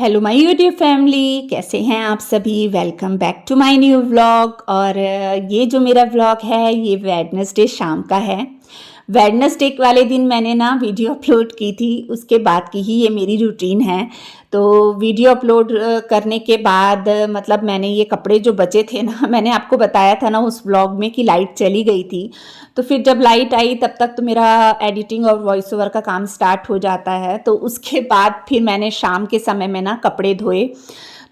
Hello my YouTube family, कैसे हैं आप सभी। Welcome back to my new vlog. और ये जो मेरा व्लॉग है ये वेडनेसडे शाम का है। वेडनेसडे वाले दिन मैंने ना वीडियो अपलोड की थी, उसके बाद की ही ये मेरी रूटीन है। तो वीडियो अपलोड करने के बाद मतलब मैंने ये कपड़े जो बचे थे ना, मैंने आपको बताया था ना उस व्लॉग में कि लाइट चली गई थी। तो फिर जब लाइट आई तब तक तो मेरा एडिटिंग और वॉइस ओवर का काम स्टार्ट हो जाता है। तो उसके बाद फिर मैंने शाम के समय में ना कपड़े धोए।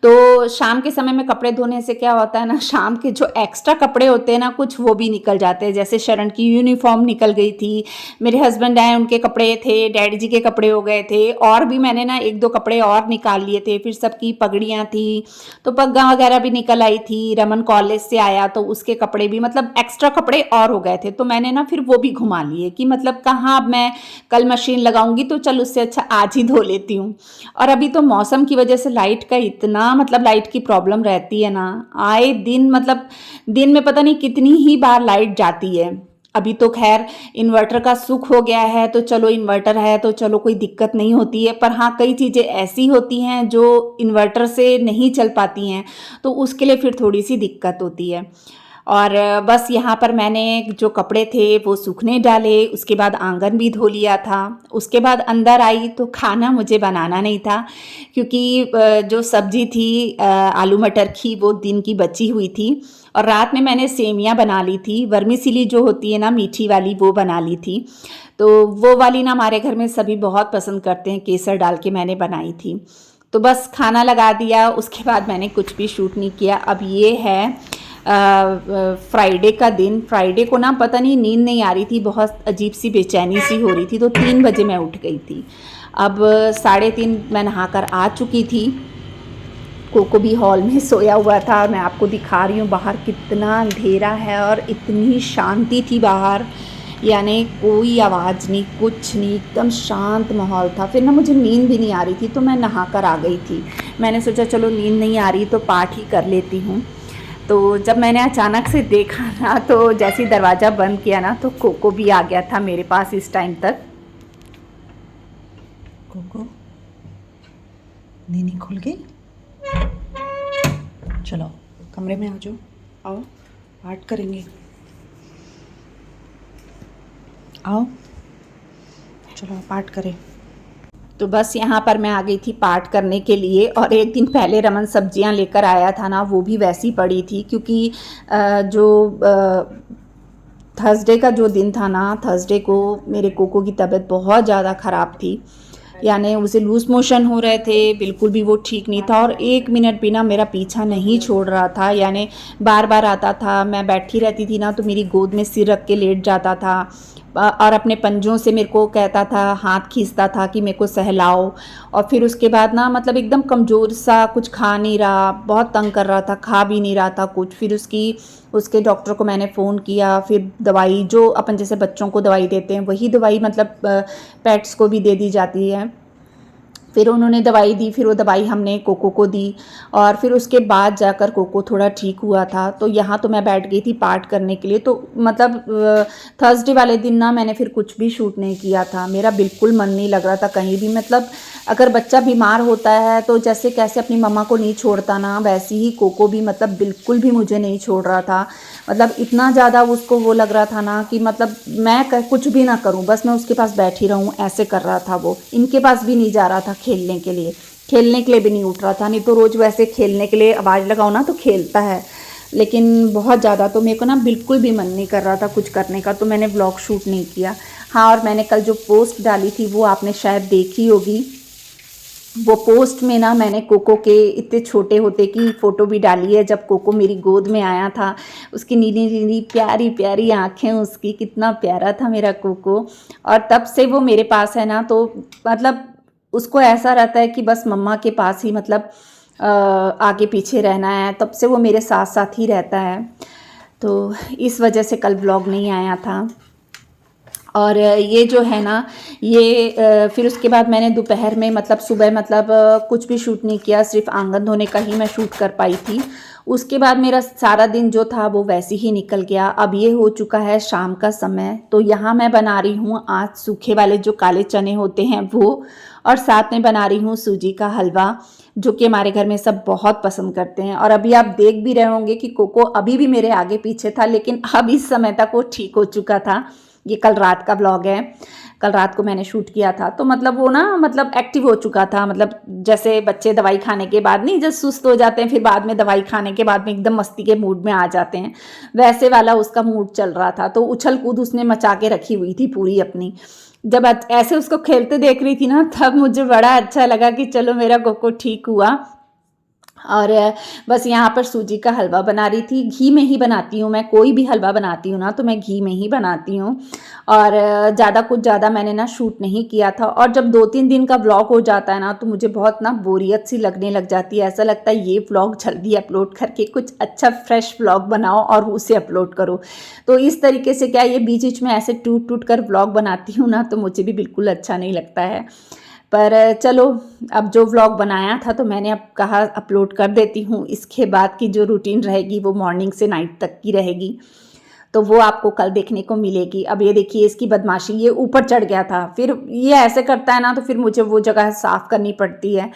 तो शाम के समय में कपड़े धोने से क्या होता है ना, शाम के जो एक्स्ट्रा कपड़े होते हैं ना कुछ वो भी निकल जाते हैं। जैसे शरण की यूनिफॉर्म निकल गई थी, मेरे हस्बैंड आए उनके कपड़े थे, डैडी जी के कपड़े हो गए थे, और भी मैंने ना एक दो कपड़े और निकाल लिए थे। फिर सबकी पगड़ियाँ थी तो पग्गा वगैरह भी निकल आई थी। रमन कॉलेज से आया तो उसके कपड़े भी, मतलब एक्स्ट्रा कपड़े और हो गए थे। तो मैंने ना फिर वो भी घुमा लिए कि मतलब कहाँ अब मैं कल मशीन लगाऊंगी, तो चल उससे अच्छा आज ही धो लेती हूँ। और अभी तो मौसम की वजह से लाइट का इतना, मतलब लाइट की प्रॉब्लम रहती है ना आए दिन, मतलब दिन में पता नहीं कितनी ही बार लाइट जाती है। अभी तो खैर इन्वर्टर का सुख हो गया है, तो चलो इन्वर्टर है तो चलो कोई दिक्कत नहीं होती है। पर हाँ, कई चीज़ें ऐसी होती हैं जो इन्वर्टर से नहीं चल पाती हैं, तो उसके लिए फिर थोड़ी सी दिक्कत होती है। और बस यहाँ पर मैंने जो कपड़े थे वो सूखने डाले, उसके बाद आंगन भी धो लिया था। उसके बाद अंदर आई तो खाना मुझे बनाना नहीं था, क्योंकि जो सब्जी थी आलू मटर की वो दिन की बची हुई थी। और रात में मैंने सेमियाँ बना ली थी, वर्मीसिली जो होती है ना मीठी वाली, वो बना ली थी। तो वो वाली ना हमारे घर में सभी बहुत पसंद करते हैं, केसर डाल के मैंने बनाई थी। तो बस खाना लगा दिया, उसके बाद मैंने कुछ भी शूट नहीं किया। अब ये है फ्राइडे का दिन। फ्राइडे को ना पता नहीं नींद नहीं आ रही थी, बहुत अजीब सी बेचैनी सी हो रही थी, तो 3 बजे मैं उठ गई थी। अब 3:30 मैं नहाकर आ चुकी थी। कोको भी हॉल में सोया हुआ था, और मैं आपको दिखा रही हूँ बाहर कितना अंधेरा है और इतनी शांति थी बाहर। यानी कोई आवाज़ नहीं, कुछ नहीं, एकदम शांत माहौल था। फिर ना मुझे नींद भी नहीं आ रही थी, तो मैं नहाकर आ गई थी। मैंने सोचा चलो नींद नहीं आ रही तो पाठ ही कर लेती हूँ। तो जब मैंने अचानक से देखा ना, तो जैसे ही दरवाज़ा बंद किया ना, तो कोको भी आ गया था मेरे पास इस टाइम तक। कोको नींद खुल गई। चलो कमरे में आ जाओ, आओ पाठ करेंगे, आओ चलो पाठ करें। तो बस यहाँ पर मैं आ गई थी पाठ करने के लिए। और एक दिन पहले रमन सब्जियाँ लेकर आया था ना, वो भी वैसी पड़ी थी, क्योंकि जो थर्सडे का जो दिन था ना, थर्सडे को मेरे कोको की तबीयत बहुत ज़्यादा ख़राब थी। यानी उसे लूज़ मोशन हो रहे थे, बिल्कुल भी वो ठीक नहीं था, और 1 मिनट भी ना मेरा पीछा नहीं छोड़ रहा था। यानी बार बार आता था, मैं बैठी रहती थी ना तो मेरी गोद में सिर रख के लेट जाता था, और अपने पंजों से मेरे को कहता था, हाथ खींचता था कि मेरे को सहलाओ। और फिर उसके बाद ना मतलब एकदम कमज़ोर सा, कुछ खा नहीं रहा, बहुत तंग कर रहा था, खा भी नहीं रहा था कुछ। फिर उसके डॉक्टर को मैंने फ़ोन किया। फिर दवाई जो अपन जैसे बच्चों को दवाई देते हैं वही दवाई, मतलब पेट्स को भी दे दी जाती है। फिर उन्होंने दवाई दी, फिर वो दवाई हमने कोको को दी, और फिर उसके बाद जाकर कोको थोड़ा ठीक हुआ था। तो यहाँ तो मैं बैठ गई थी पाठ करने के लिए। तो मतलब थर्सडे वाले दिन ना मैंने फिर कुछ भी शूट नहीं किया था, मेरा बिल्कुल मन नहीं लग रहा था कहीं भी। मतलब अगर बच्चा बीमार होता है तो जैसे कैसे अपनी मम्मा को नहीं छोड़ता ना, वैसे ही कोको भी मतलब बिल्कुल भी मुझे नहीं छोड़ रहा था। मतलब इतना ज़्यादा उसको वो लग रहा था ना कि मतलब मैं कुछ भी ना करूं, बस मैं उसके पास बैठी रहूं, ऐसे कर रहा था वो। इनके पास भी नहीं जा रहा था खेलने के लिए, खेलने के लिए भी नहीं उठ रहा था। नहीं तो रोज़ वैसे खेलने के लिए आवाज़ लगाओ ना तो खेलता है, लेकिन बहुत ज़्यादा तो मेरे को ना बिल्कुल भी मन नहीं कर रहा था कुछ करने का, तो मैंने व्लॉग शूट नहीं किया। हाँ, और मैंने कल जो पोस्ट डाली थी वो आपने शायद देखी होगी। वो पोस्ट में ना मैंने कोको के इतने छोटे होते की फ़ोटो भी डाली है, जब कोको मेरी गोद में आया था। उसकी नीली नीली प्यारी प्यारी आँखें, उसकी कितना प्यारा था मेरा कोको। और तब से वो मेरे पास है ना, तो मतलब उसको ऐसा रहता है कि बस मम्मा के पास ही, मतलब आगे पीछे रहना है। तब से वो मेरे साथ साथ ही रहता है। तो इस वजह से कल ब्लॉग नहीं आया था। और ये जो है ना, ये फिर उसके बाद मैंने दोपहर में, मतलब सुबह, मतलब कुछ भी शूट नहीं किया, सिर्फ आंगन धोने का ही मैं शूट कर पाई थी। उसके बाद मेरा सारा दिन जो था वो वैसे ही निकल गया। अब ये हो चुका है शाम का समय, तो यहाँ मैं बना रही हूँ आज सूखे वाले जो काले चने होते हैं वो, और साथ में बना रही हूँ सूजी का हलवा। जो कि हमारे घर में सब बहुत पसंद करते हैं। और अभी आप देख भी रहे होंगे कि कोको अभी भी मेरे आगे पीछे था, लेकिन अब इस समय तक वो ठीक हो चुका था। ये कल रात का व्लॉग है, कल रात को मैंने शूट किया था। तो मतलब वो ना मतलब एक्टिव हो चुका था, मतलब जैसे बच्चे दवाई खाने के बाद नहीं जब सुस्त हो जाते हैं, फिर बाद में दवाई खाने के बाद में एकदम मस्ती के मूड में आ जाते हैं, वैसे वाला उसका मूड चल रहा था। तो उछल कूद उसने मचा के रखी हुई थी पूरी अपनी। जब ऐसे उसको खेलते देख रही थी ना, तब मुझे बड़ा अच्छा लगा कि चलो मेरा कोको ठीक हुआ। और बस यहाँ पर सूजी का हलवा बना रही थी। घी में ही बनाती हूँ मैं, कोई भी हलवा बनाती हूँ ना तो मैं घी में ही बनाती हूँ। और कुछ ज़्यादा मैंने ना शूट नहीं किया था। और जब 2-3 दिन का व्लॉग हो जाता है ना तो मुझे बहुत ना बोरियत सी लगने लग जाती है। ऐसा लगता है ये व्लॉग जल्दी अपलोड करके कुछ अच्छा फ्रेश व्लॉग बनाओ और उसे अपलोड करो। तो इस तरीके से क्या ये बीच बीच में ऐसे टूट टूट कर व्लॉग बनाती हूँ ना, तो मुझे भी बिल्कुल अच्छा नहीं लगता है। पर चलो, अब जो व्लॉग बनाया था तो मैंने अब कहा अपलोड कर देती हूँ। इसके बाद की जो रूटीन रहेगी वो मॉर्निंग से नाइट तक की रहेगी, तो वो आपको कल देखने को मिलेगी। अब ये देखिए इसकी बदमाशी, ये ऊपर चढ़ गया था, फिर ये ऐसे करता है ना तो फिर मुझे वो जगह साफ़ करनी पड़ती है,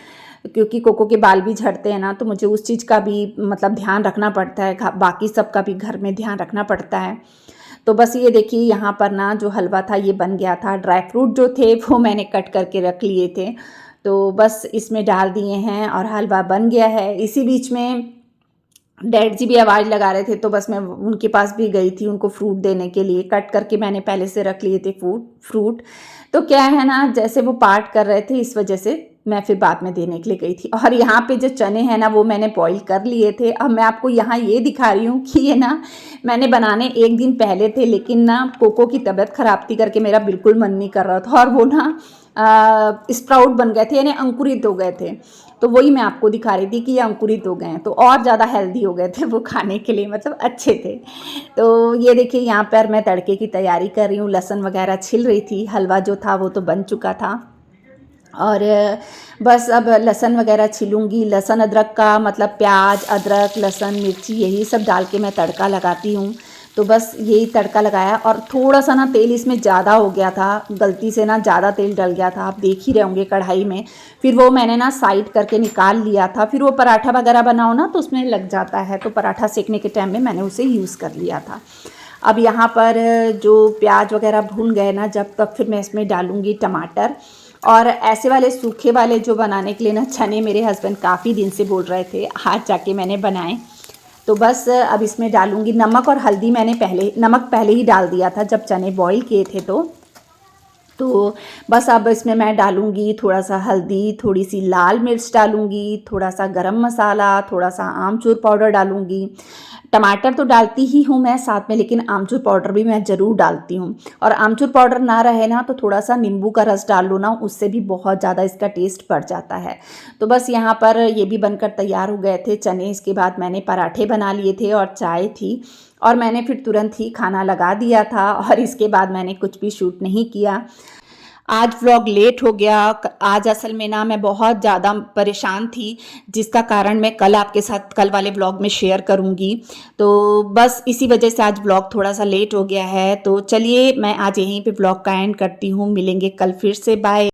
क्योंकि कोको के बाल भी झड़ते हैं ना, तो मुझे उस चीज़ का भी मतलब ध्यान रखना पड़ता है, बाकी सब का भी घर में ध्यान रखना पड़ता है। तो बस ये देखिए यहाँ पर ना जो हलवा था ये बन गया था। ड्राई फ्रूट जो थे वो मैंने कट करके रख लिए थे, तो बस इसमें डाल दिए हैं और हलवा बन गया है। इसी बीच में डैड जी भी आवाज़ लगा रहे थे, तो बस मैं उनके पास भी गई थी उनको फ्रूट देने के लिए। कट करके मैंने पहले से रख लिए थे फ्रूट। तो क्या है ना, जैसे वो पार्ट कर रहे थे इस वजह से मैं फिर बाद में देने के लिए गई थी। और यहाँ पे जो चने हैं ना वो मैंने बॉईल कर लिए थे। अब मैं आपको यहाँ ये दिखा रही हूँ कि ये ना मैंने बनाने एक दिन पहले थे, लेकिन ना कोको की तबीयत ख़राब थी करके मेरा बिल्कुल मन नहीं कर रहा था, और वो ना स्प्राउट बन गए थे, यानी अंकुरित हो गए थे। तो वही मैं आपको दिखा रही थी कि ये अंकुरित हो गए हैं, तो और ज़्यादा हेल्दी हो गए थे वो खाने के लिए, मतलब अच्छे थे। तो ये देखिए यहाँ पर मैं तड़के की तैयारी कर रही हूँ, लहसुन वगैरह छिल रही थी। हलवा जो था वो तो बन चुका था, और बस अब लहसुन वगैरह छिलूँगी। लहसुन अदरक का मतलब प्याज, अदरक, लहसुन, मिर्ची यही सब डाल के मैं तड़का लगाती हूँ। तो बस यही तड़का लगाया, और थोड़ा सा ना तेल इसमें ज़्यादा हो गया था, गलती से ना ज़्यादा तेल डल गया था, आप देख ही रहे होंगे कढ़ाई में। फिर वो मैंने ना साइड करके निकाल लिया था। फिर वो पराठा वगैरह बनाओ ना तो उसमें लग जाता है, तो पराठा सेकने के टाइम में मैंने उसे यूज़ कर लिया था। अब यहाँ पर जो प्याज वगैरह भून गए ना जब, तब फिर मैं इसमें डालूँगी टमाटर। और ऐसे वाले सूखे वाले जो बनाने के लिए ना चने मेरे हस्बैंड काफ़ी दिन से बोल रहे थे, आज जाके मैंने बनाए। तो बस अब इसमें डालूँगी नमक और हल्दी। मैंने नमक पहले ही डाल दिया था जब चने बॉईल किए थे। तो बस अब इसमें मैं डालूँगी थोड़ा सा हल्दी, थोड़ी सी लाल मिर्च डालूँगी, थोड़ा सा गरम मसाला, थोड़ा सा आमचूर पाउडर डालूँगी। टमाटर तो डालती ही हूँ मैं साथ में, लेकिन आमचूर पाउडर भी मैं ज़रूर डालती हूँ। और आमचूर पाउडर ना रहे ना तो थोड़ा सा नींबू का रस डाल लो ना, उससे भी बहुत ज़्यादा इसका टेस्ट बढ़ जाता है। तो बस यहाँ पर ये भी बनकर तैयार हो गए थे चने। इसके बाद मैंने पराठे बना लिए थे और चाय थी, और मैंने फिर तुरंत ही खाना लगा दिया था, और इसके बाद मैंने कुछ भी शूट नहीं किया। आज व्लॉग लेट हो गया। आज असल में ना मैं बहुत ज़्यादा परेशान थी, जिसका कारण मैं कल आपके साथ कल वाले व्लॉग में शेयर करूँगी। तो बस इसी वजह से आज व्लॉग थोड़ा सा लेट हो गया है। तो चलिए मैं आज यहीं पे व्लॉग का एंड करती हूँ, मिलेंगे कल फिर से, बाय।